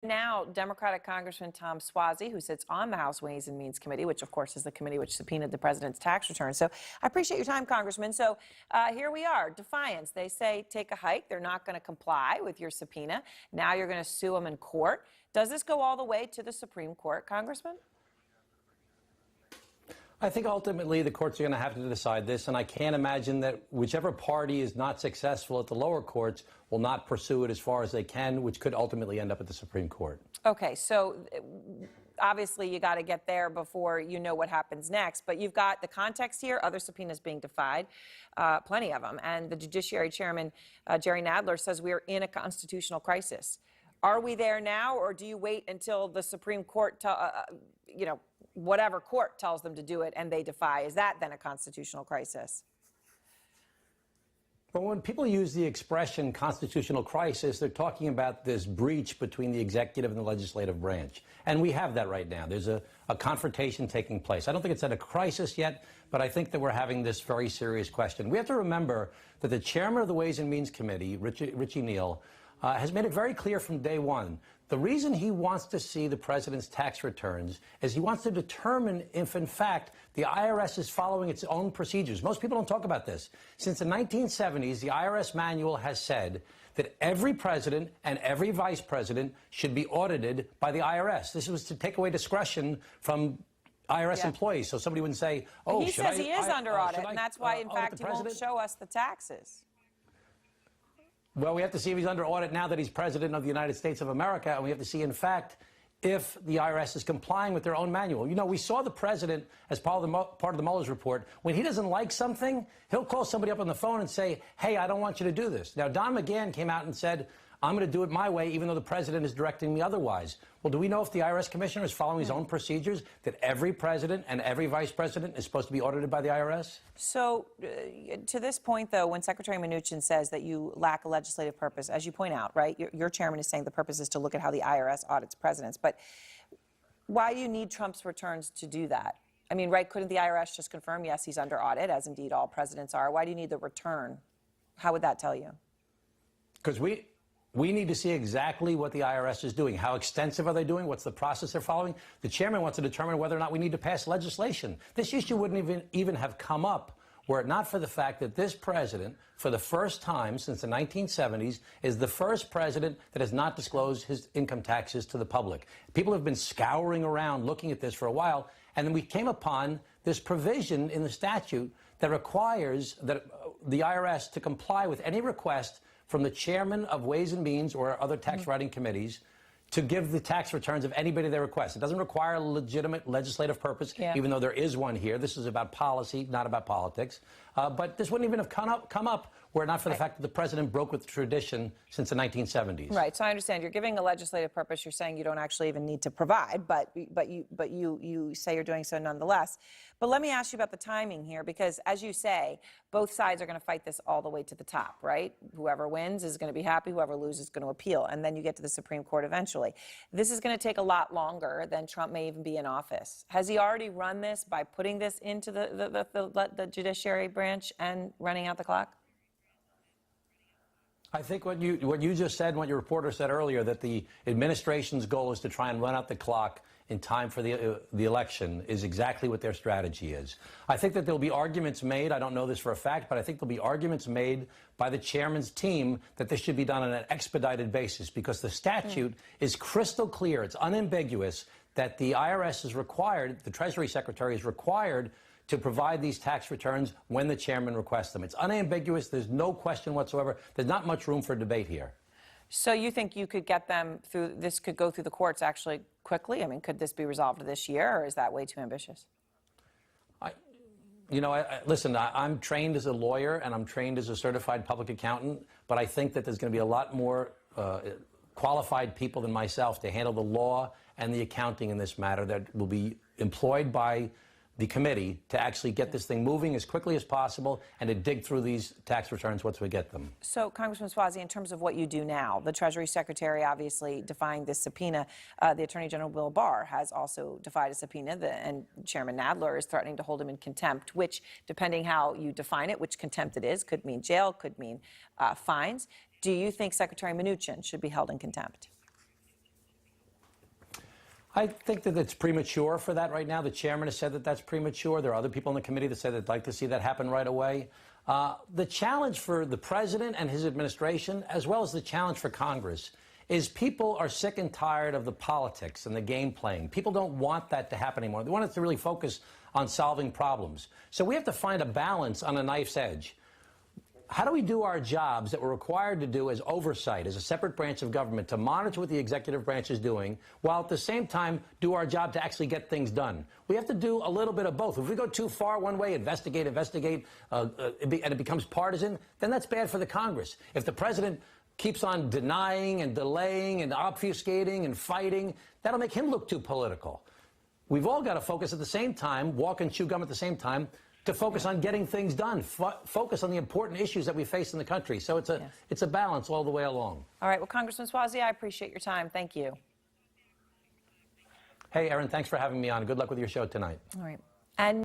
Now, Democratic Congressman Tom Suozzi, who sits on the House Ways and Means Committee, which, of course, is the committee which subpoenaed the president's tax return. So I appreciate your time, Congressman. So here we are, defiance. They say take a hike. They're not going to comply with your subpoena. Now you're going to sue them in court. Does this go all the way to the Supreme Court, Congressman? I think ultimately the courts are going to have to decide this, and I can't imagine that whichever party is not successful at the lower courts will not pursue it as far as they can, which could ultimately end up at the Supreme Court. Okay, so obviously you got to get there before you know what happens next, but you've got the context here, other subpoenas being defied, plenty of them, and the Judiciary Chairman, Jerry Nadler, says we're in a constitutional crisis. Are we there now, or do you wait until the Supreme Court, whatever court tells them to do it and they defy? Is that then a constitutional crisis? But when people use the expression constitutional crisis, they're talking about this breach between the executive and the legislative branch. And we have that right now. There's a confrontation taking place. I don't think it's at a crisis yet, but I think that we're having this very serious question. We have to remember that the chairman of the Ways and Means Committee, Richie Neal, has made it very clear from day one. The reason he wants to see the president's tax returns is he wants to determine if, in fact, the IRS is following its own procedures. Most people don't talk about this. Since the 1970s, the IRS manual has said that every president and every vice president should be audited by the IRS. This was to take away discretion from IRS employees, so somebody wouldn't say, oh, he says he is under audit, and that's why, in fact, he won't show us the taxes. Well, we have to see if he's under audit now that he's president of the United States of America, and we have to see, in fact, if the IRS is complying with their own manual. You know, we saw the president, as part of the Mueller's report, when he doesn't like something, he'll call somebody up on the phone and say, hey, I don't want you to do this. Now, Don McGahn came out and said, I'm going to do it my way, even though the president is directing me otherwise. Well, do we know if the IRS commissioner is following his own procedures, that every president and every vice president is supposed to be audited by the IRS? So to this point, though, when Secretary Mnuchin says that you lack a legislative purpose, as you point out, right, your chairman is saying the purpose is to look at how the IRS audits presidents. But why do you need Trump's returns to do that? I mean, right, couldn't the IRS just confirm, yes, he's under audit, as indeed all presidents are? Why do you need the return? How would that tell you? Because we need to see exactly what the IRS is doing. How extensive are they doing? What's the process they're following? The chairman wants to determine whether or not we need to pass legislation. This issue wouldn't even have come up were it not for the fact that this president, for the first time since the 1970s, is the first president that has not disclosed his income taxes to the public. People have been scouring around looking at this for a while, and then we came upon this provision in the statute that requires that the IRS to comply with any request from the chairman of Ways and Means or other tax writing committees to give the tax returns of anybody they request. It doesn't require a legitimate legislative purpose, even though there is one here. This is about policy, not about politics. But this wouldn't even have come up were it not for the fact that the president broke with tradition since the 1970s. Right. So I understand you're giving a legislative purpose. You're saying you don't actually even need to provide, but you say you're doing so nonetheless. But let me ask you about the timing here, because as you say, both sides are going to fight this all the way to the top, right? Whoever wins is going to be happy. Whoever loses is going to appeal, and then you get to the Supreme Court eventually. This is going to take a lot longer than Trump may even be in office. Has he already run this by putting this into the judiciary branch and running out the clock? I think what you just said and what your reporter said earlier, that the administration's goal is to try and run out the clock in time for the election, is exactly what their strategy is. I think that there'll be arguments made, I don't know this for a fact, but I think there'll be arguments made by the chairman's team that this should be done on an expedited basis, because the statute is crystal clear, it's unambiguous, that the IRS is required, the Treasury Secretary is required to provide these tax returns when the chairman requests them. It's unambiguous. There's no question whatsoever. There's not much room for debate here. So you think you could get them through, this could go through the courts actually quickly? I mean, could this be resolved this year, or is that way too ambitious? Listen, I'm trained as a lawyer and I'm trained as a certified public accountant, but I think that there's going to be a lot more qualified people than myself to handle the law and the accounting in this matter that will be employed by the committee to actually get this thing moving as quickly as possible and to dig through these tax returns once we get them. So, Congressman Suozzi, in terms of what you do now, the Treasury Secretary obviously defying this subpoena. The Attorney General Bill Barr has also defied a subpoena, and Chairman Nadler is threatening to hold him in contempt, which, depending how you define it, which contempt it is, could mean jail, could mean fines. Do you think Secretary Mnuchin should be held in contempt? I think that it's premature for that right now. The chairman has said that that's premature. There are other people in the committee that say they'd like to see that happen right away. The challenge for the president and his administration, as well as the challenge for Congress, is people are sick and tired of the politics and the game playing. People don't want that to happen anymore. They want us to really focus on solving problems. So we have to find a balance on a knife's edge. How do we do our jobs that we're required to do as oversight, as a separate branch of government, to monitor what the executive branch is doing, while at the same time do our job to actually get things done? We have to do a little bit of both. If we go too far one way, investigate, and it becomes partisan, then that's bad for the Congress. If the president keeps on denying and delaying and obfuscating and fighting, that'll make him look too political. We've all got to focus at the same time, walk and chew gum at the same time, to focus on getting things done, focus on the important issues that we face in the country. So it's a balance all the way along. All right. Well, Congressman Suozzi, I appreciate your time. Thank you. Hey, Erin, thanks for having me on. Good luck with your show tonight. All right. And